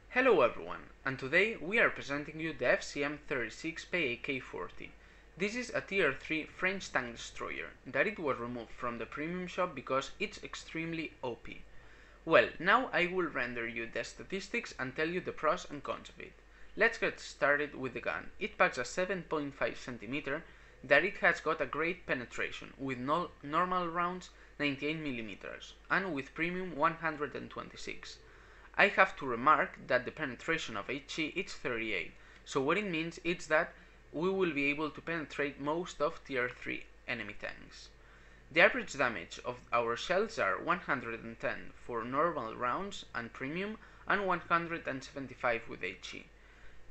Hello everyone, and today we are presenting you the FCM 36P AK-40. This is a tier 3 French tank destroyer that it was removed from the premium shop because it's extremely OP. Well, now I will render you the statistics and tell you the pros and cons of it. Let's get started with the gun. It packs a 7.5 cm that it has got a great penetration with normal rounds 98mm and with premium 126. I have to remark that the penetration of HE is 38, so what it means is that we will be able to penetrate most of tier 3 enemy tanks. The average damage of our shells are 110 for normal rounds and premium and 175 with HE.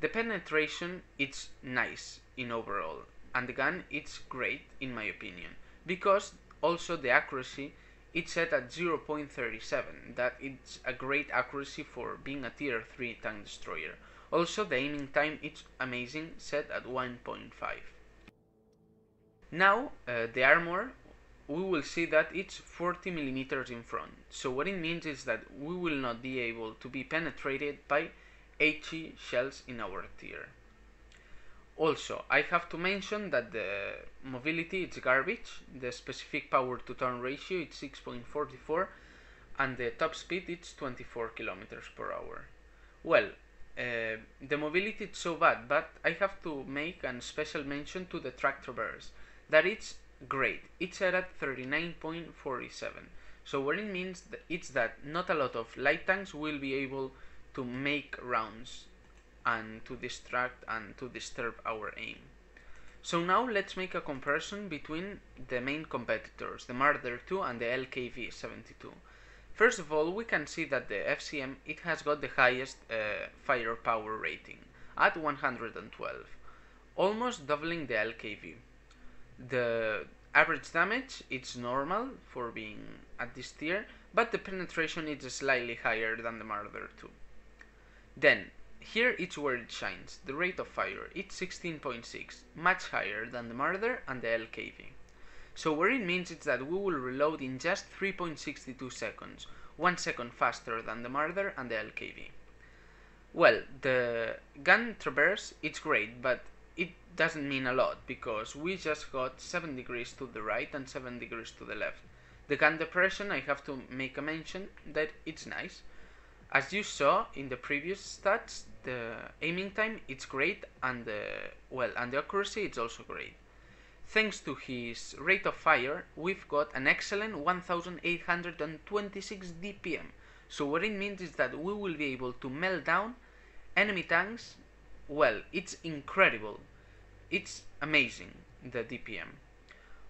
The penetration is nice in overall and the gun is great in my opinion, because also the accuracy it's set at 0.37, that it's a great accuracy for being a tier 3 tank destroyer. Also the aiming time is amazing, set at 1.5. Now the armor, we will see that it's 40mm in front, so what it means is that we will not be able to be penetrated by HE shells in our tier. Also, I have to mention that the mobility is garbage, the specific power to turn ratio is 6.44 and the top speed is 24 km/h. Well, the mobility is so bad, but I have to make a special mention to the tractor bears, that it's great, it's set at 39.47, so what it means is that not a lot of light tanks will be able to make rounds and to distract and to disturb our aim. So now let's make a comparison between the main competitors, the Marder 2 and the LKV-72. First of all, we can see that the FCM, it has got the highest firepower rating at 112, almost doubling the LKV. The average damage, it's normal for being at this tier, but the penetration is slightly higher than the Marder 2. Then, here it's where it shines. The rate of fire, it's 16.6, much higher than the Marder and the LKV. So what it means is that we will reload in just 3.62 seconds, 1 second faster than the Marder and the LKV. Well, the gun traverse, it's great, but it doesn't mean a lot, because we just got 7 degrees to the right and 7 degrees to the left. The gun depression, I have to make a mention that it's nice. As you saw in the previous stats, the aiming time it's great and the accuracy is also great. Thanks to his rate of fire, we've got an excellent 1826 DPM. So what it means is that we will be able to melt down enemy tanks. Well, it's incredible. It's amazing, the DPM.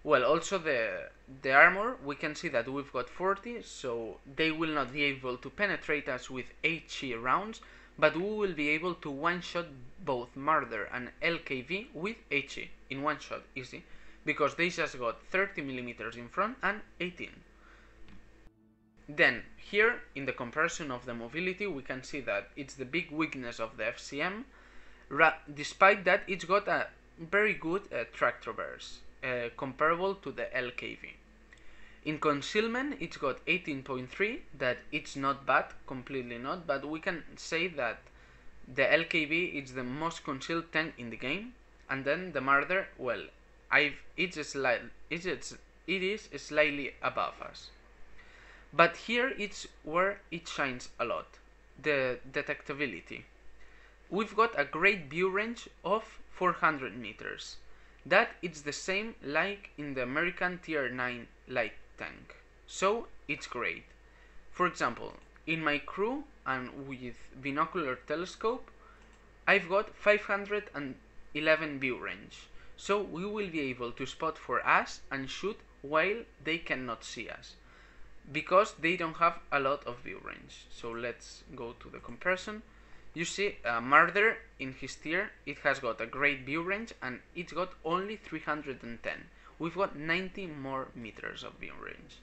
Well, also the armor, we can see that we've got 40, so they will not be able to penetrate us with HE rounds, but we will be able to one-shot both Marder and LKV with HE in one shot, easy, because they just got 30mm in front and 18. Then, here, in the comparison of the mobility, we can see that it's the big weakness of the FCM, despite that it's got a very good track traverse. Comparable to the LKV. In concealment it's got 18.3, that it's not bad, completely not, but we can say that the LKV is the most concealed tank in the game, and then the Marder, well, it is slightly above us. But here it's where it shines a lot, the detectability. We've got a great view range of 400 meters. That it's the same like in the American tier 9 light tank, so it's great. For example, in my crew and with binocular telescope, I've got 511 view range, so we will be able to spot for us and shoot while they cannot see us, because they don't have a lot of view range. So let's go to the comparison. You see, Marder in his tier, it has got a great view range and it's got only 310. We've got 90 more meters of view range.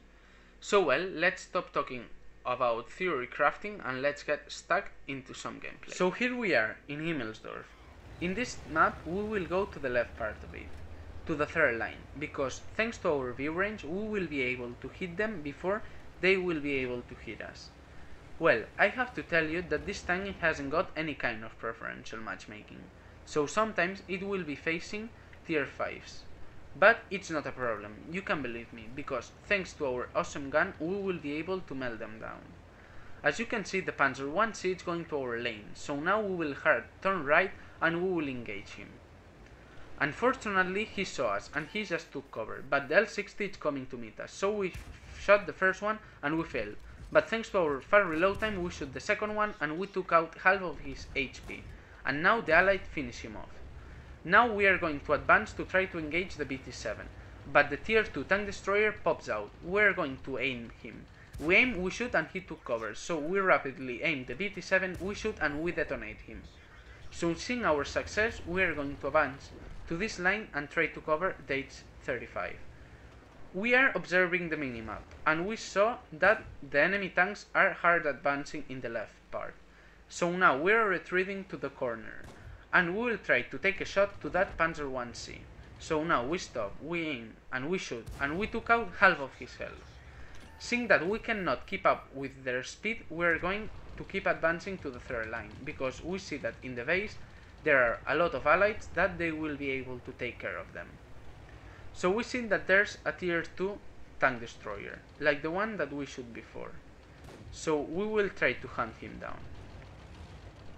So well, let's stop talking about theory crafting and let's get stuck into some gameplay. So here we are in Himmelsdorf. In this map we will go to the left part of it. to the third line, because thanks to our view range we will be able to hit them before they will be able to hit us. Well, I have to tell you that this tank hasn't got any kind of preferential matchmaking, so sometimes it will be facing tier 5s. But it's not a problem, you can believe me, because thanks to our awesome gun we will be able to melt them down. As you can see, the Panzer 1C is going to our lane, so now we will hard turn right and we will engage him. Unfortunately he saw us and he just took cover, but the L60 is coming to meet us, so we shot the first one and we failed. But thanks to our fast reload time we shot the second one and we took out half of his HP, and now the allied finished him off. Now we are going to advance to try to engage the BT-7, but the tier 2 tank destroyer pops out. We are going to aim him. We aim, we shoot, and he took cover, so we rapidly aim the BT-7, we shoot and we detonate him. So seeing our success, we are going to advance to this line and try to cover the H-35. We are observing the minimap, and we saw that the enemy tanks are hard advancing in the left part. So now we are retreating to the corner, and we will try to take a shot to that Panzer 1C. So now we stop, we aim, and we shoot, and we took out half of his health. Seeing that we cannot keep up with their speed, we are going to keep advancing to the third line, because we see that in the base there are a lot of allies that they will be able to take care of them. So we see that there's a tier 2 tank destroyer, like the one that we shot before. So we will try to hunt him down.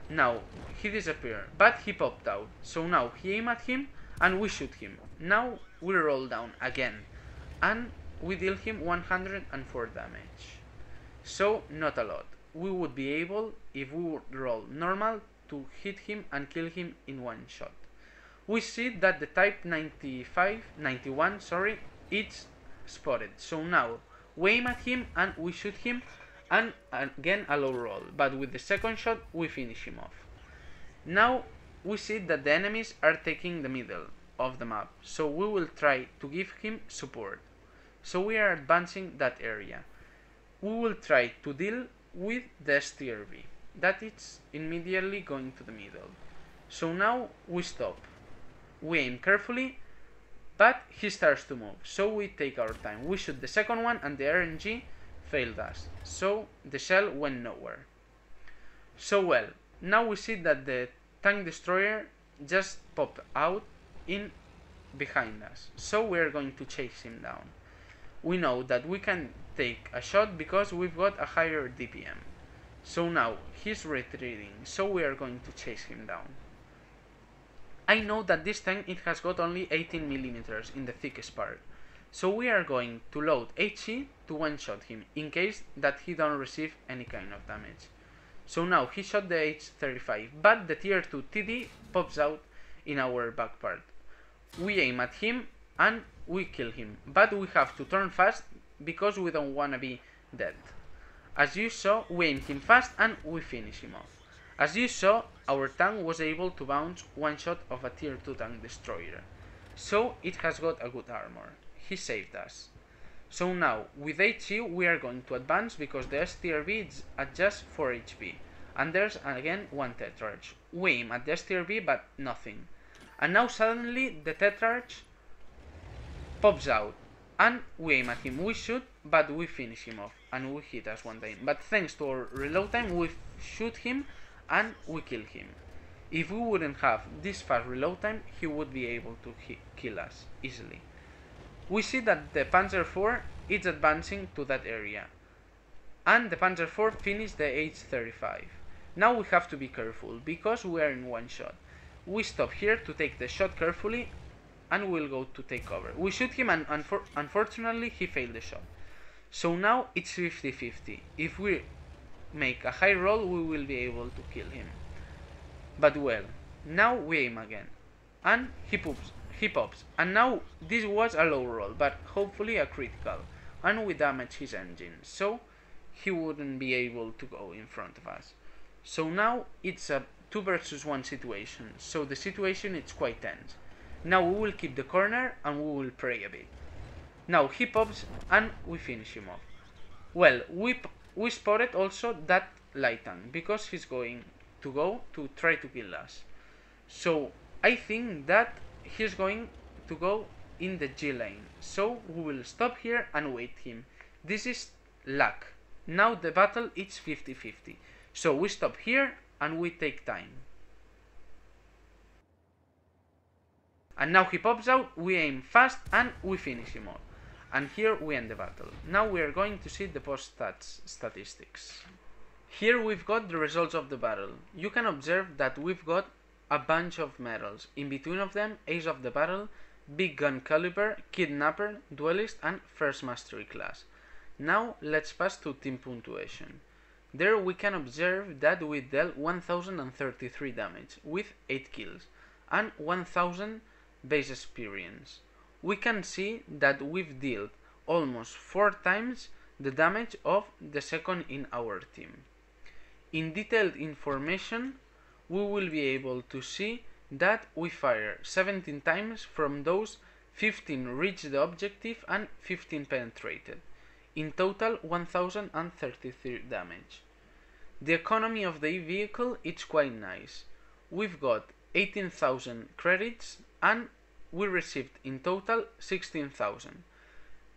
Now he disappeared, but he popped out, so now he aimed at him and we shoot him. Now we roll down again and we deal him 104 damage. So not a lot. We would be able, if we would roll normal, to hit him and kill him in one shot. We see that the type 91 is spotted, so now we aim at him and we shoot him, and again a low roll, but with the second shot we finish him off. Now we see that the enemies are taking the middle of the map, so we will try to give him support. So we are advancing that area. We will try to deal with the STRV, that is immediately going to the middle. So now we stop. We aim carefully, but he starts to move, so we take our time. We shoot the second one and the RNG failed us, so the shell went nowhere. So well, now we see that the tank destroyer just popped out in behind us, so we are going to chase him down. We know that we can take a shot because we've got a higher DPM. So now he's retreating, so we are going to chase him down. I know that this tank it has got only 18mm in the thickest part, so we are going to load HE to one-shot him in case that he don't receive any kind of damage. So now he shot the H-35, but the tier 2 TD pops out in our back part. We aim at him and we kill him, but we have to turn fast because we don't wanna be dead. As you saw, we aimed him fast and we finish him off. As you saw, our tank was able to bounce one shot of a tier 2 tank destroyer, so it has got a good armor. He saved us. So now, with HE we are going to advance because the STRV is at just 4 HP, and there's again one Tetrarch. We aim at the STRV but nothing. And now suddenly the Tetrarch pops out, and we aim at him, we shoot, but we finish him off, and we hit us one time. But thanks to our reload time, we shoot him, and we kill him. If we wouldn't have this fast reload time, he would be able to kill us easily. We see that the Panzer IV is advancing to that area, and the Panzer IV finished the H-35. Now we have to be careful, because we are in one shot. We stop here to take the shot carefully, and we'll go to take cover. We shoot him and unfortunately he failed the shot. So now it's 50-50. If we make a high roll we will be able to kill him. But well, now we aim again, and he pops, and now this was a low roll, but hopefully a critical, and we damage his engine, so he wouldn't be able to go in front of us. So now it's a 2 versus 1 situation, so the situation is quite tense. Now we will keep the corner and we will pray a bit. Now he pops and we finish him off. Well, we spotted also that light tank because he's going to try to kill us. So I think that he's going to go in the G lane. So we will stop here and wait him. This is luck. Now the battle is 50-50. So we stop here and we take time. And now he pops out, we aim fast and we finish him all. And here we end the battle. Now we are going to see the post-stats statistics. Here we've got the results of the battle. You can observe that we've got a bunch of medals. In between of them, Ace of the Battle, Big Gun Caliber, Kidnapper, Duelist and First Mastery class. Now let's pass to team puntuation. There we can observe that we dealt 1033 damage with 8 kills and 1000 base experience. We can see that we've dealt almost 4 times the damage of the second in our team. In detailed information, we will be able to see that we fire 17 times, from those 15 reached the objective and 15 penetrated. In total 1033 damage. The economy of the vehicle is quite nice. We've got 18,000 credits and we received in total 16,000.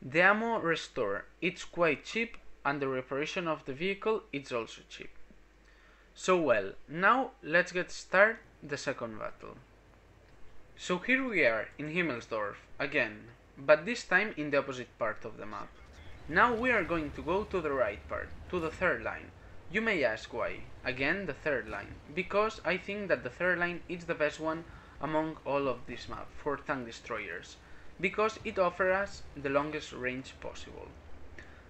The ammo restore is quite cheap and the reparation of the vehicle is also cheap. So well, now let's get started the second battle. So here we are in Himmelsdorf again, but this time in the opposite part of the map. Now we are going to go to the right part, to the third line. You may ask why. Again the third line, because I think that the third line is the best one among all of this map for tank destroyers, because it offers us the longest range possible.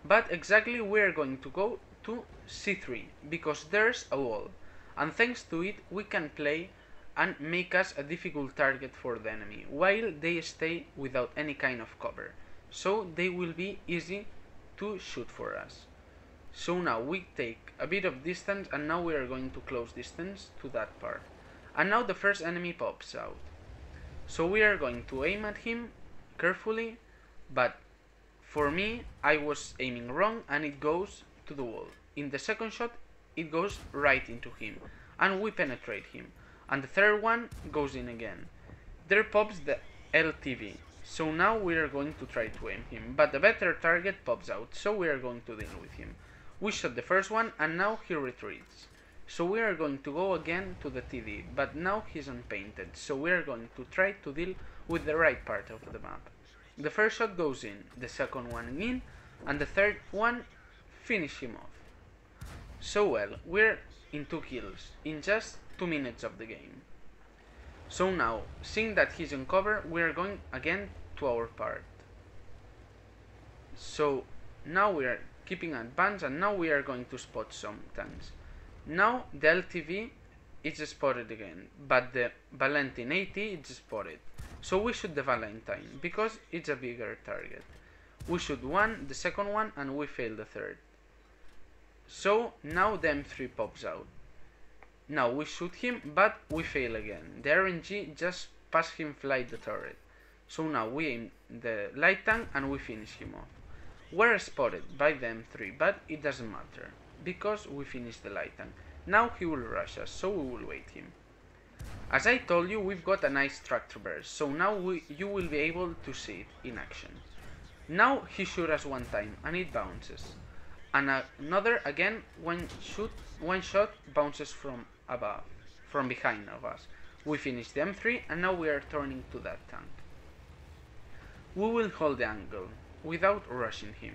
But exactly we are going to go to C3, because there's a wall, and thanks to it we can play and make us a difficult target for the enemy, while they stay without any kind of cover, so they will be easy to shoot for us. So now we take a bit of distance and now we are going to close distance to that part. And now the first enemy pops out. So we are going to aim at him carefully, but for me I was aiming wrong and it goes to the wall. In the second shot it goes right into him and we penetrate him. And the third one goes in again. There pops the LTV. So now we are going to try to aim him, but a better target pops out, so we are going to deal with him. We shot the first one and now he retreats. So we are going to go again to the TD, but now he's unpainted, so we are going to try to deal with the right part of the map. The first shot goes in, the second one in, and the third one finish him off. So well, we're in 2 kills in just 2 minutes of the game. So now, seeing that he's in cover, we are going again to our part. So now we are keeping advance and now we are going to spot some tanks. Now the LTV is spotted again, but the Valentine 80 is spotted. So we shoot the Valentine, because it's a bigger target. We shoot one, the second one, and we fail the third. So now the M3 pops out. Now we shoot him, but we fail again. The RNG just passed him fly the turret. So now we aim the light tank and we finish him off. We're spotted by the M3, but it doesn't matter, because we finished the light tank. Now he will rush us, so we will wait him. As I told you, we've got a nice tractor burst, so now you will be able to see it in action. Now he shot us one time and it bounces. And another again, one shot bounces from above, from behind of us. We finished the M3 and now we are turning to that tank. We will hold the angle without rushing him,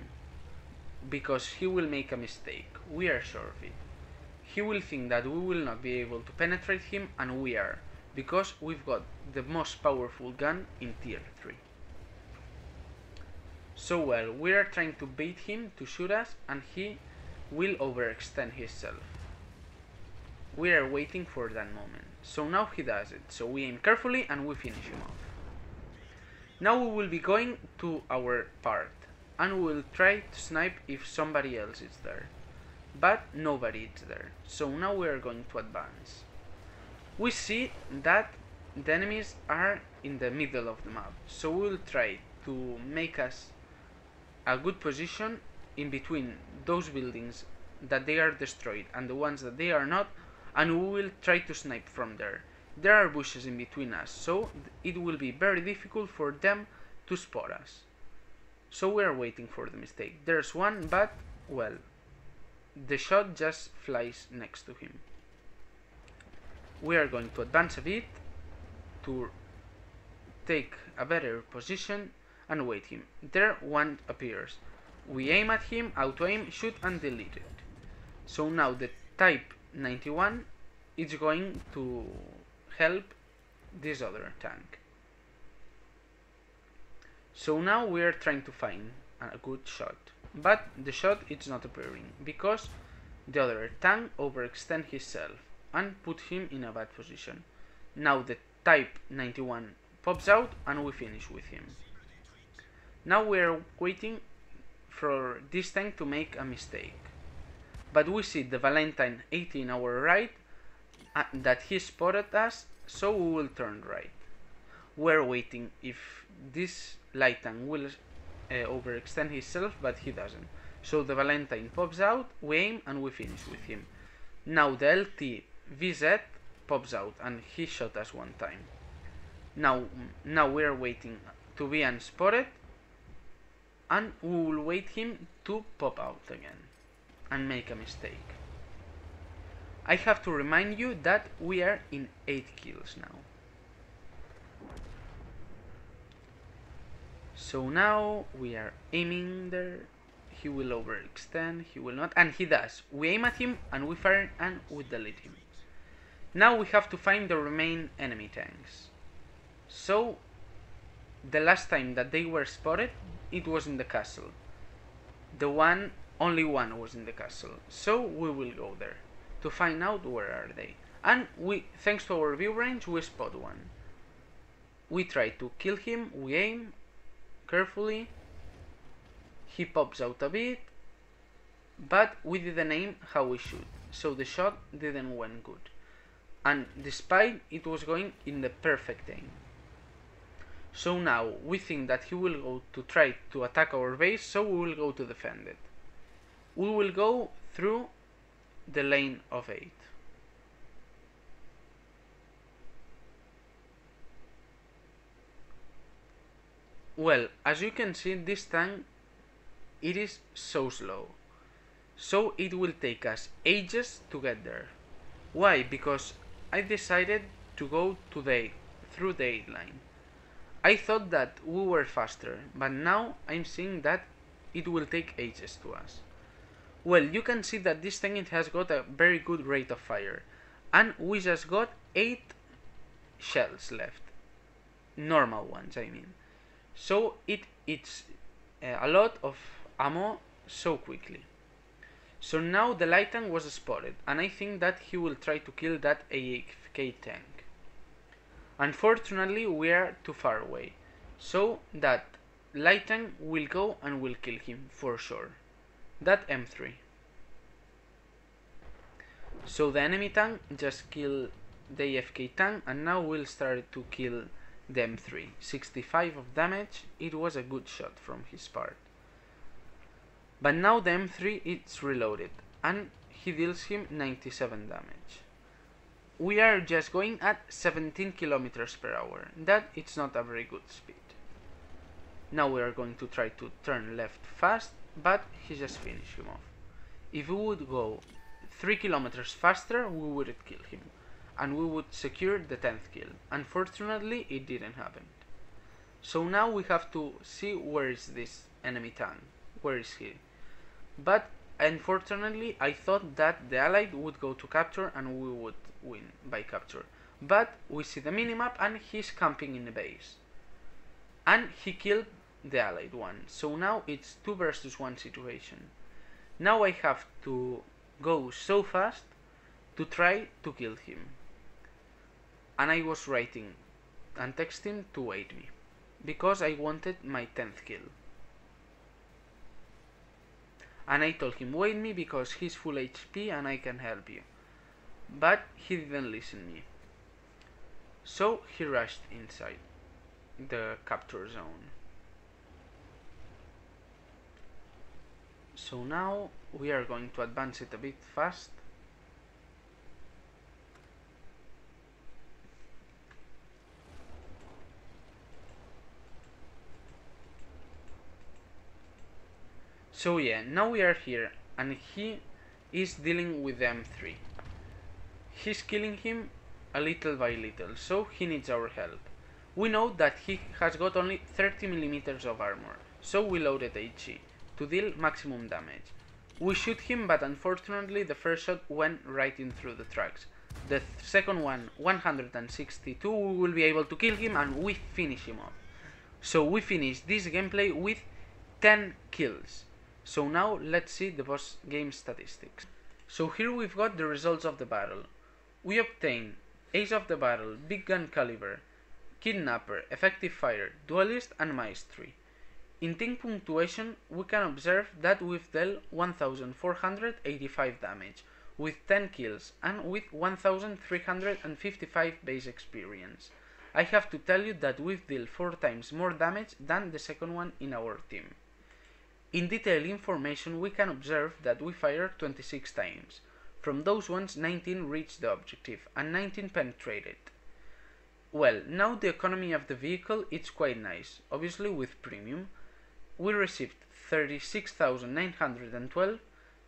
because he will make a mistake, we are sure of it. He will think that we will not be able to penetrate him, and we are, because we've got the most powerful gun in tier 3. So well, we are trying to bait him to shoot us and he will overextend himself. We are waiting for that moment. So now he does it, so we aim carefully and we finish him off. Now we will be going to our part and we will try to snipe if somebody else is there. But nobody is there, so now we are going to advance. We see that the enemies are in the middle of the map, so we will try to make us a good position in between those buildings that they are destroyed and the ones that they are not, and we will try to snipe from there. There are bushes in between us, so it will be very difficult for them to spot us. So we are waiting for the mistake. There's one, but, well, the shot just flies next to him. We are going to advance a bit to take a better position and wait him. There one appears. We aim at him, auto-aim, shoot and delete it. So now the Type 91 is going to help this other tank. So now we are trying to find a good shot, but the shot is not appearing because the other tank overextend himself and put him in a bad position. Now the Type 91 pops out and we finish with him. Now we are waiting for this tank to make a mistake, but we see the Valentine 18 our right that he spotted us, so we will turn right. We're waiting if this light tank will overextend himself, but he doesn't. So the Valentine pops out, we aim and we finish with him. Now the LT VZ pops out and he shot us one time. Now we are waiting to be unspotted and we will wait him to pop out again and make a mistake. I have to remind you that we are in 8 kills now. So now we are aiming there. He will overextend, he will not, and he does. We aim at him and we fire and we delete him. Now we have to find the remaining enemy tanks. So the last time that they were spotted, it was in the castle. Only one was in the castle. So we will go there to find out where are they. And thanks to our view range, we spot one. We try to kill him, we aim carefully. He pops out a bit, but we didn't aim how we should, so the shot didn't went good. And despite it was going in the perfect aim. So now we think that he will go to try to attack our base, so we will go to defend it. We will go through the lane of 8. Well, as you can see, this tank, it is so slow. So it will take us ages to get there. Why? Because I decided to go through the 8 line. I thought that we were faster, but now I'm seeing that it will take ages to us. Well, you can see that this tank it has got a very good rate of fire, and we just got 8 shells left, normal ones I mean. So it's a lot of ammo so quickly. So now the light tank was spotted, and I think that he will try to kill that AFK tank. Unfortunately, we are too far away, so that light tank will go and will kill him for sure. That M3. So the enemy tank just killed the AFK tank, and now we'll start to kill the M3. 65 of damage. It was a good shot from his part. But now the M3 is reloaded, and he deals him 97 damage. We are just going at 17 kilometers per hour. That it's not a very good speed. Now we are going to try to turn left fast, but he just finished him off. If we would go 3 kilometers faster, we would kill him, and we would secure the 10th kill. Unfortunately, it didn't happen. So now we have to see where is this enemy tank. Where is he? But unfortunately, I thought that the allied would go to capture and we would win by capture. But we see the minimap and he's camping in the base. And he killed the allied one. So now it's 2 versus 1 situation. Now I have to go so fast to try to kill him. And I was writing and texting to wait me, because I wanted my 10th kill. And I told him, wait me because he's full HP and I can help you. But he didn't listen me. So he rushed inside the capture zone. So now we are going to advance it a bit fast. So yeah, now we are here and he is dealing with the M3. He's killing him a little by little, so he needs our help. We know that he has got only 30 millimeters of armor, so we loaded HE to deal maximum damage. We shoot him, but unfortunately the first shot went right in through the tracks. The second one, 162, we will be able to kill him and we finish him off. So we finish this gameplay with 10 kills. So now let's see the boss game statistics. So here we've got the results of the battle. We obtain Ace of the Battle, Big Gun Caliber, Kidnapper, Effective Fire, Duelist and Maestry. In team punctuation we can observe that we've dealt 1485 damage, with 10 kills and with 1355 base experience. I have to tell you that we've dealt 4 times more damage than the second one in our team. In detailed information we can observe that we fired 26 times. From those ones 19 reached the objective and 19 penetrated. Well, now the economy of the vehicle is quite nice, obviously with premium. We received 36,912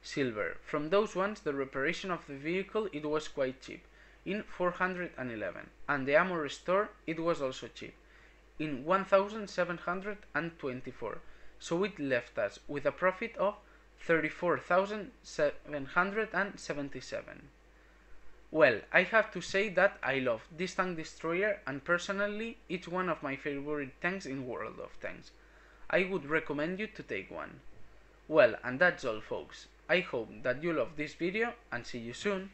silver. From those ones the reparation of the vehicle it was quite cheap, in 411, and the ammo restore it was also cheap, in 1,724, so it left us with a profit of 34,777. Well, I have to say that I love this tank destroyer and personally it's one of my favorite tanks in World of Tanks. I would recommend you to take one. Well, and that's all folks. I hope that you love this video and see you soon.